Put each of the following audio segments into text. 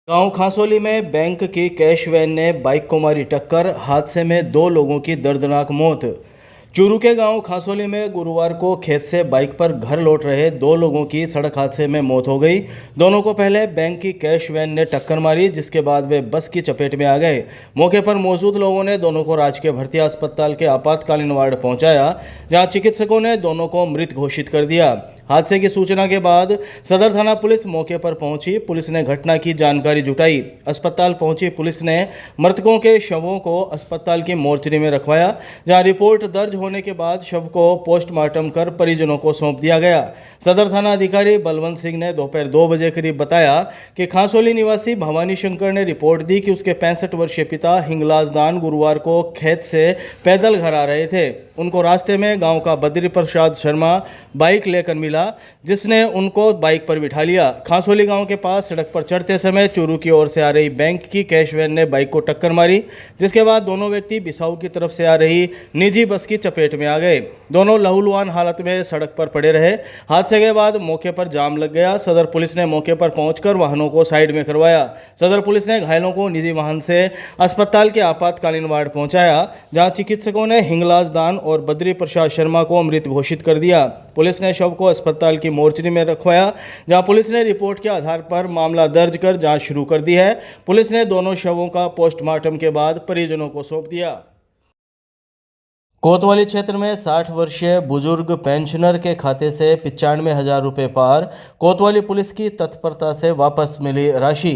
गांव खासोली में बैंक की कैश वैन ने बाइक को मारी टक्कर। हादसे में दो लोगों की दर्दनाक मौत। चूरू के गांव खासोली में गुरुवार को खेत से बाइक पर घर लौट रहे दो लोगों की सड़क हादसे में मौत हो गई। दोनों को पहले बैंक की कैश वैन ने टक्कर मारी, जिसके बाद वे बस की चपेट में आ गए। मौके पर मौजूद लोगों ने दोनों को राजकीय भर्ती अस्पताल के आपातकालीन वार्ड पहुंचाया, जहां चिकित्सकों ने दोनों को मृत घोषित कर दिया। हादसे की सूचना के बाद सदर थाना पुलिस मौके पर पहुंची। पुलिस ने घटना की जानकारी जुटाई। अस्पताल पहुंची पुलिस ने मृतकों के शवों को अस्पताल की मोर्चरी में रखवाया, जहां रिपोर्ट दर्ज होने के बाद शव को पोस्टमार्टम कर परिजनों को सौंप दिया गया। सदर थाना अधिकारी बलवंत सिंह ने दोपहर 2 बजे करीब बताया कि खासोली निवासी भवानी शंकर ने रिपोर्ट दी कि उसके 65 वर्षीय पिता हिंगलाज दान गुरुवार को खेत से पैदल घर आ रहे थे। उनको रास्ते में गांव का बद्री प्रसाद शर्मा बाइक लेकर मिला, जिसने उनको बाइक पर बिठा लिया। खासोली गांव के पास सड़क पर चढ़ते समय चूरू की ओर से आ रही बैंक की कैश वैन ने बाइक को टक्कर मारी, जिसके बाद दोनों व्यक्ति बिसाऊ की तरफ से आ रही निजी बस की चपेट में आ गए। दोनों लहूलुहान हालत में सड़क पर पड़े रहे। हादसे के बाद मौके पर जाम लग गया। सदर पुलिस ने मौके पर पहुंचकर वाहनों को साइड में करवाया। सदर पुलिस ने घायलों को निजी वाहन से अस्पताल के आपातकालीन वार्ड पहुंचाया, जहां चिकित्सकों ने हिंगलाज दान और बद्री प्रसाद शर्मा को मृत घोषित कर दिया। पुलिस ने शव को अस्पताल की मोर्चरी में रखवाया, जहां पुलिस ने रिपोर्ट के आधार पर मामला दर्ज कर जांच शुरू कर दी है। पुलिस ने दोनों शवों का पोस्टमार्टम के बाद परिजनों को सौंप दिया। कोतवाली क्षेत्र में 60 वर्षीय बुजुर्ग पेंशनर के खाते से 95,000 रुपये पार। कोतवाली पुलिस की तत्परता से वापस मिली राशि।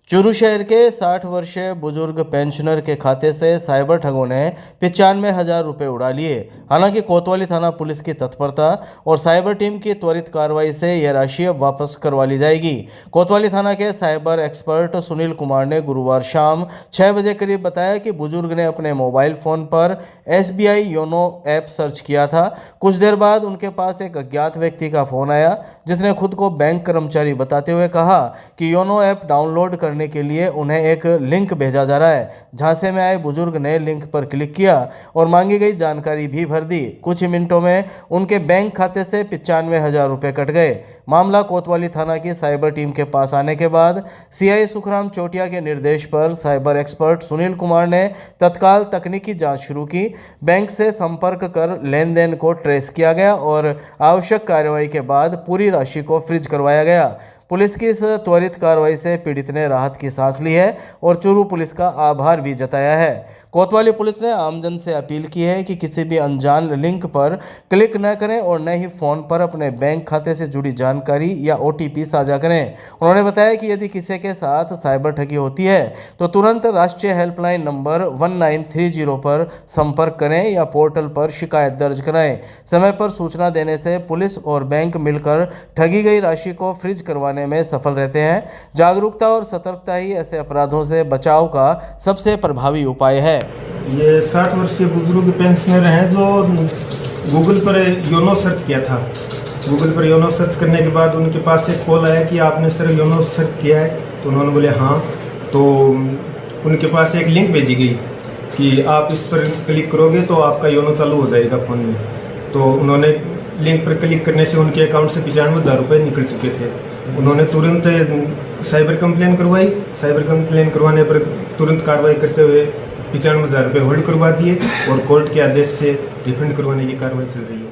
चूरू शहर के 60 वर्षीय बुजुर्ग पेंशनर के खाते से साइबर ठगों ने 95,000 रुपये उड़ा लिए। हालांकि कोतवाली थाना पुलिस की तत्परता और साइबर टीम की त्वरित कार्रवाई से यह राशि अब वापस करवा ली जाएगी। कोतवाली थाना के साइबर एक्सपर्ट सुनील कुमार ने गुरुवार शाम 6 बजे करीब बताया कि बुजुर्ग ने अपने मोबाइल फ़ोन पर SBI योनो ऐप सर्च किया था। कुछ देर बाद उनके पास एक अज्ञात व्यक्ति का फ़ोन आया, जिसने खुद को बैंक कर्मचारी बताते हुए कहा कि योनो ऐप डाउनलोड करने के लिए उन्हें एक लिंक भेजा जा रहा है। झांसे में आए बुजुर्ग ने लिंक पर क्लिक किया और मांगी गई जानकारी भी भर दी। कुछ ही मिनटों में उनके बैंक खाते से 95,000 रुपये कट गए। मामला कोतवाली थाना की साइबर टीम के पास आने के बाद CI सुखराम चोटिया के निर्देश पर साइबर एक्सपर्ट सुनील कुमार ने तत्काल तकनीकी जांच शुरू की। बैंक से संपर्क कर लेन देन को ट्रेस किया गया और आवश्यक कार्रवाई के बाद पूरी राशि को फ्रीज करवाया गया। पुलिस की इस त्वरित कार्रवाई से पीड़ित ने राहत की सांस ली है और चूरू पुलिस का आभार भी जताया है। कोतवाली पुलिस ने आमजन से अपील की है कि किसी भी अनजान लिंक पर क्लिक न करें और न ही फ़ोन पर अपने बैंक खाते से जुड़ी जानकारी या OTP साझा करें। उन्होंने बताया कि यदि किसी के साथ साइबर ठगी होती है तो तुरंत राष्ट्रीय हेल्पलाइन नंबर 1930 पर संपर्क करें या पोर्टल पर शिकायत दर्ज कराएं। समय पर सूचना देने से पुलिस और बैंक मिलकर ठगी गई राशि को फ्रीज करवाने में सफल रहते हैं। जागरूकता और सतर्कता ही ऐसे अपराधों से बचाव का सबसे प्रभावी उपाय है। ये 60 वर्षीय बुजुर्ग पेंशनर हैं जो गूगल पर योनो सर्च किया था। गूगल पर योनो सर्च करने के बाद उनके पास एक कॉल आया कि आपने सर योनो सर्च किया है, तो उन्होंने बोले हाँ। तो उनके पास एक लिंक भेजी गई कि आप इस पर क्लिक करोगे तो आपका योनो चालू हो जाएगा फ़ोन में। तो उन्होंने लिंक पर क्लिक करने से उनके अकाउंट से 95,000 रुपये निकल चुके थे। उन्होंने तुरंत साइबर कंप्लेन करवाई। साइबर कंप्लेन करवाने पर तुरंत कार्रवाई करते हुए 95,000 रुपये होल्ड करवा दिए और कोर्ट के आदेश से रिफंड करवाने की कार्रवाई चल रही है।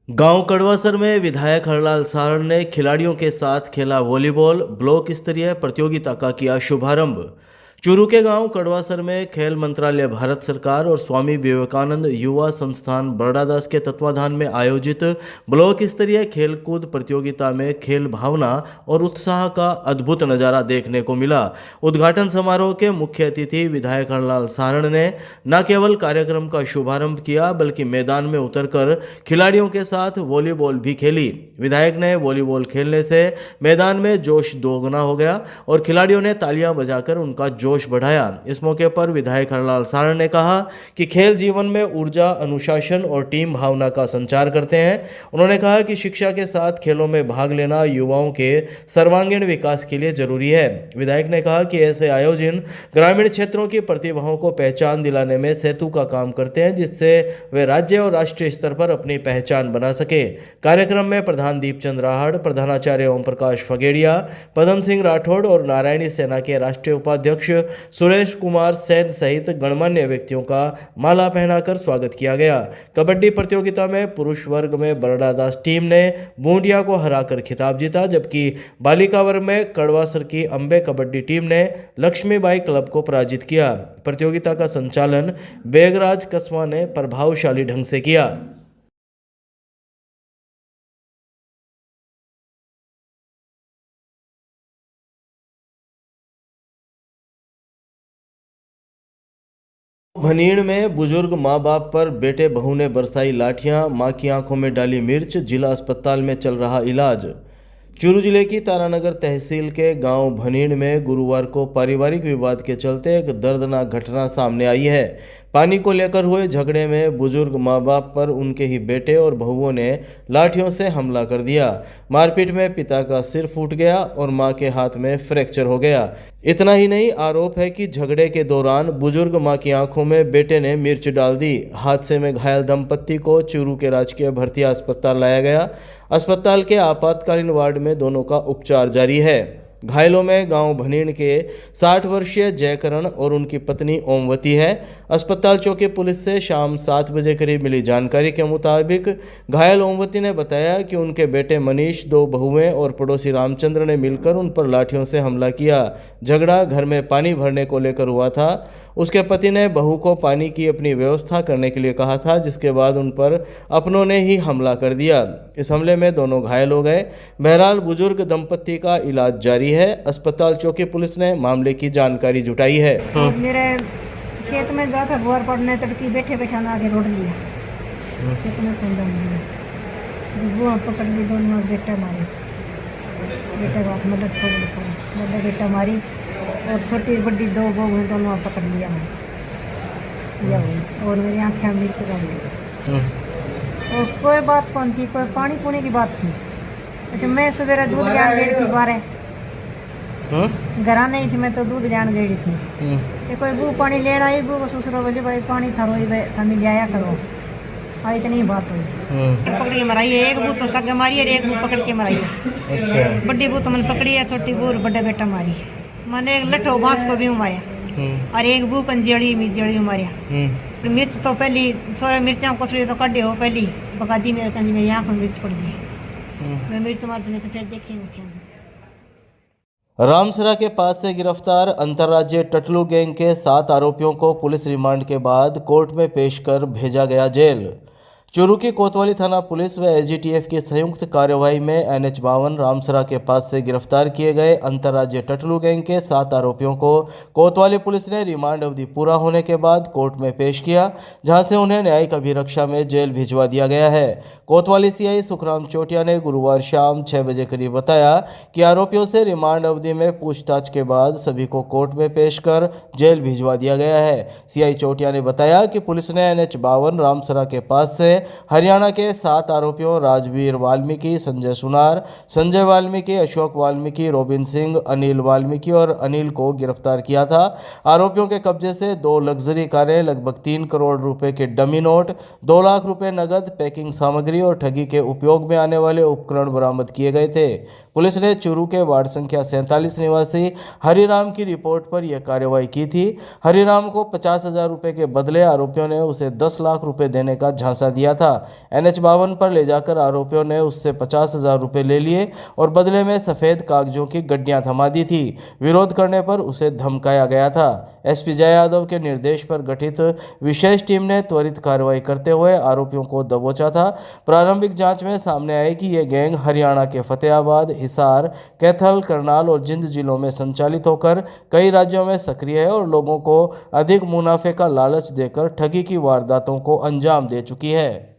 गांव कड़वासर में विधायक हरलाल सारण ने खिलाड़ियों के साथ खेला वॉलीबॉल। ब्लॉक स्तरीय प्रतियोगिता का किया शुभारंभ। चूरू के गांव कड़वासर में खेल मंत्रालय, भारत सरकार और स्वामी विवेकानंद युवा संस्थान बरड़ादास के तत्वाधान में आयोजित ब्लॉक स्तरीय खेलकूद प्रतियोगिता में खेल भावना और उत्साह का अद्भुत नज़ारा देखने को मिला। उद्घाटन समारोह के मुख्य अतिथि विधायक हरलाल सारण ने न केवल कार्यक्रम का शुभारंभ किया, बल्कि मैदान में उतरकर खिलाड़ियों के साथ वॉलीबॉल भी खेली। विधायक ने वॉलीबॉल खेलने से मैदान में जोश दोगुना हो गया और खिलाड़ियों ने तालियां बजाकर उनका जोश बढ़ाया। इस मौके पर विधायक हरलाल सारण ने कहा कि खेल जीवन में ऊर्जा, अनुशासन और टीम भावना का संचार करते हैं। उन्होंने कहा कि शिक्षा के साथ खेलों में भाग लेना युवाओं के सर्वांगीण विकास के लिए जरूरी है। विधायक ने कहा कि ऐसे आयोजन ग्रामीण क्षेत्रों की प्रतिभाओं को पहचान दिलाने में सेतु का काम करते हैं, जिससे वे राज्य और राष्ट्रीय स्तर पर अपनी पहचान बना सके। कार्यक्रम में प्रधान दीपचंद राहड़, प्रधानाचार्य ओम प्रकाश फगेड़िया, पदम सिंह राठौड़ और नारायणी सेना के राष्ट्रीय उपाध्यक्ष सुरेश कुमार सेन सहित गणमान्य व्यक्तियों का माला पहनाकर स्वागत किया गया। कबड्डी प्रतियोगिता में पुरुष वर्ग में बरडादास टीम ने बूंदिया को हराकर खिताब जीता, जबकि बालिका वर्ग में कड़वासर की अंबे कबड्डी टीम ने लक्ष्मीबाई क्लब को पराजित किया। प्रतियोगिता का संचालन बेगराज कस्बा ने प्रभावशाली ढंग से किया। भनीड़ में बुजुर्ग मां बाप पर बेटे बहू ने बरसाई लाठियां, मां की आंखों में डाली मिर्च, जिला अस्पताल में चल रहा इलाज। चूरू जिले की तारानगर तहसील के गांव भनीड़ में गुरुवार को पारिवारिक विवाद के चलते एक दर्दनाक घटना सामने आई है। पानी को लेकर हुए झगड़े में बुजुर्ग मां बाप पर उनके ही बेटे और बहुओं ने लाठियों से हमला कर दिया। मारपीट में पिता का सिर फूट गया और मां के हाथ में फ्रैक्चर हो गया। इतना ही नहीं, आरोप है कि झगड़े के दौरान बुजुर्ग मां की आंखों में बेटे ने मिर्च डाल दी। हादसे में घायल दंपत्ति को चूरू के राजकीय भर्ती अस्पताल लाया गया। अस्पताल के आपातकालीन वार्ड में दोनों का उपचार जारी है। घायलों में गांव भनीड़ के 60 वर्षीय जयकरण और उनकी पत्नी ओमवती है। अस्पताल चौकी पुलिस से शाम 7 बजे करीब मिली जानकारी के मुताबिक घायल ओमवती ने बताया कि उनके बेटे मनीष, 2 बहुएं और पड़ोसी रामचंद्र ने मिलकर उन पर लाठियों से हमला किया। झगड़ा घर में पानी भरने को लेकर हुआ था। उसके पति ने बहू को पानी की अपनी व्यवस्था करने के लिए कहा था, जिसके बाद उन पर अपनों ने ही हमला कर दिया। इस हमले में दोनों घायल हो गए। बहरहाल बुजुर्ग दंपत्ति का इलाज जारी है। अस्पताल चौकी पुलिस ने मामले की जानकारी जुटाई है। मेरे खेत में जा था गुआर पड़ने, तड़की बैठे बैठा ना आगे रोड लिया, खेत में कौन डाल दिया, बुआ पकड़ ली, दोनों बेटा मारे, बेटे का हाथ में लट पड़ गया, बड़ा बेटा मारी और छोटी बड़ी 2 बहू दोनों पकड़ लिया मैंने, और मेरी आँखें मिर्च डाल दी। और कोई बात कौन थी, कोई पानी पुनी की बात थी। अच्छा, मैं सवेरे दूध लेने गई थी, 12 घर नहीं थी, मैं तो दूध लेने गई थी। ये कोई बू पानी लेना आई, बू को ससुरो बोली भाई पानी थारो थमी लिया करो। हाँ, इतनी बात हुई। पकड़ के मराई है, एक बू तो सग मारी है, एक बू पकड़ के मराई है। अच्छा। बड़ी बू तो मैंने पकड़ी है, छोटी बू बड़ा बेटा मारी। मैंने एक लट्ठो बांस को भी मारिया और एक बू कंजेड़ी मिर्ची मारिया। मिर्च तो पहली थोड़ा मिर्चा कोसड़ी तो कड्डे हो, पहली पका दी मेरे कंजी मेरी आँख में मिर्च पड़ गई। मैं मिर्च मारती तो फिर देखेंगे। रामसरा के पास से गिरफ्तार अंतर्राज्यीय टटलू गैंग के 7 आरोपियों को पुलिस रिमांड के बाद कोर्ट में पेश कर भेजा गया जेल। चूरू की कोतवाली थाना पुलिस व एसजीटीएफ की संयुक्त कार्यवाही में NH52 रामसरा के पास से गिरफ्तार किए गए अंतर्राज्यीय टटलू गैंग के 7 आरोपियों को कोतवाली पुलिस ने रिमांड अवधि पूरा होने के बाद कोर्ट में पेश किया, जहां से उन्हें न्यायिक अभिरक्षा में जेल भिजवा दिया गया है। कोतवाली सीआई सुखराम चोटिया ने गुरुवार शाम 6 बजे करीब बताया कि आरोपियों से रिमांड अवधि में पूछताछ के बाद सभी को कोर्ट में पेश कर जेल भिजवा दिया गया है। सीआई चोटिया ने बताया कि पुलिस ने NH52 रामसरा के पास से हरियाणा के 7 आरोपियों राजवीर वाल्मीकि, संजय सुनार, संजय वाल्मीकि, अशोक वाल्मीकि, रोबिन सिंह, अनिल वाल्मीकि और अनिल को गिरफ्तार किया था। आरोपियों के कब्जे से 2 लग्जरी कारें, लगभग 3 करोड़ रुपए के डमी नोट, 2 लाख रुपए नगद, पैकिंग सामग्री और ठगी के उपयोग में आने वाले उपकरण बरामद किए गए थे। पुलिस ने चूरू के वार्ड संख्या 47 निवासी हरिराम की रिपोर्ट पर यह कार्रवाई की थी। हरिराम को 50,000 रुपए के बदले आरोपियों ने उसे 10 लाख रुपए देने का झांसा दिया था। NH52 पर ले जाकर आरोपियों ने उससे 50,000 रुपए ले लिए और बदले में सफेद कागजों की गड्डियां थमा दी थी। विरोध करने पर उसे धमकाया गया था। एसपी जय यादव के निर्देश पर गठित विशेष टीम ने त्वरित कार्रवाई करते हुए आरोपियों को दबोचा था। प्रारंभिक जांच में सामने आए कि यह गैंग हरियाणा के फतेहाबाद, हिसार, कैथल, करनाल और जिंद जिलों में संचालित होकर कई राज्यों में सक्रिय है और लोगों को अधिक मुनाफे का लालच देकर ठगी की वारदातों को अंजाम दे चुकी है।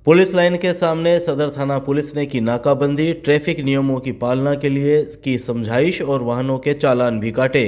पुलिस लाइन के सामने सदर थाना पुलिस ने की नाकाबंदी, ट्रैफिक नियमों की पालना के लिए की समझाइश और वाहनों के चालान भी काटे।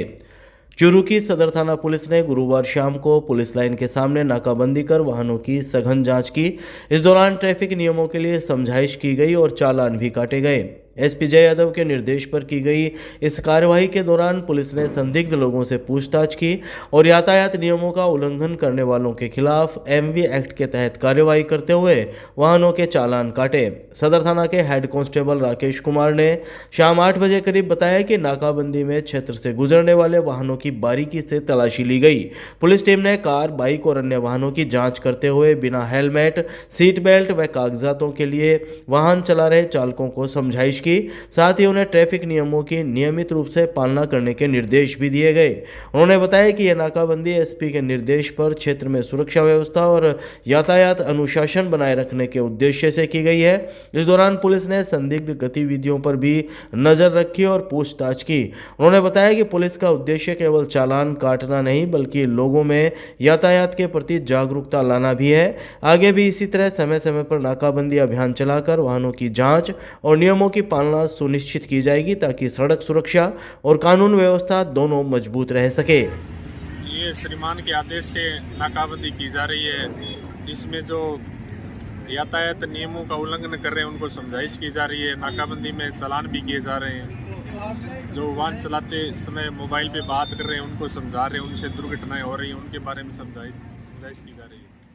चूरू की सदर थाना पुलिस ने गुरुवार शाम को पुलिस लाइन के सामने नाकाबंदी कर वाहनों की सघन जांच की। इस दौरान ट्रैफिक नियमों के लिए समझाइश की गई और चालान भी काटे गए। एसपी जय यादव के निर्देश पर की गई इस कार्यवाही के दौरान पुलिस ने संदिग्ध लोगों से पूछताछ की और यातायात नियमों का उल्लंघन करने वालों के खिलाफ एमवी एक्ट के तहत कार्यवाही करते हुए वाहनों के चालान काटे। सदर थाना के हेड कांस्टेबल राकेश कुमार ने शाम 8 बजे करीब बताया कि नाकाबंदी में क्षेत्र से गुजरने वाले वाहनों की बारीकी से तलाशी ली गई। पुलिस टीम ने कार, बाइक और अन्य वाहनों की जाँच करते हुए बिना हेलमेट, सीट बेल्ट व कागजातों के लिए वाहन चला रहे चालकों को समझाइश की। साथ ही उन्हें ट्रैफिक नियमों की नियमित रूप से पालना करने के निर्देश भी दिए गए। उन्होंने बताया कि यह नाकाबंदी एसपी के निर्देश पर क्षेत्र में सुरक्षा व्यवस्था और यातायात अनुशासन बनाए रखने के उद्देश्य से की गई है। इस दौरान पुलिस ने संदिग्ध गतिविधियों पर भी नजर रखी और पूछताछ की। उन्होंने बताया कि पुलिस का उद्देश्य केवल चालान काटना नहीं बल्कि लोगों में यातायात के प्रति जागरूकता लाना भी है। आगे भी इसी तरह समय समय पर नाकाबंदी अभियान चलाकर वाहनों की जांच और नियमों की पालना सुनिश्चित की जाएगी ताकि सड़क सुरक्षा और कानून व्यवस्था दोनों मजबूत रह सके। ये श्रीमान के आदेश से नाकाबंदी की जा रही है। इसमें जो यातायात नियमों का उल्लंघन कर रहे हैं उनको समझाइश की जा रही है। नाकाबंदी में चालान भी किए जा रहे हैं। जो वाहन चलाते समय मोबाइल पे बात कर रहे हैं उनको समझा रहे हैं, उनसे दुर्घटनाएं हो रही हैं उनके बारे में समझाइश की जा रही है।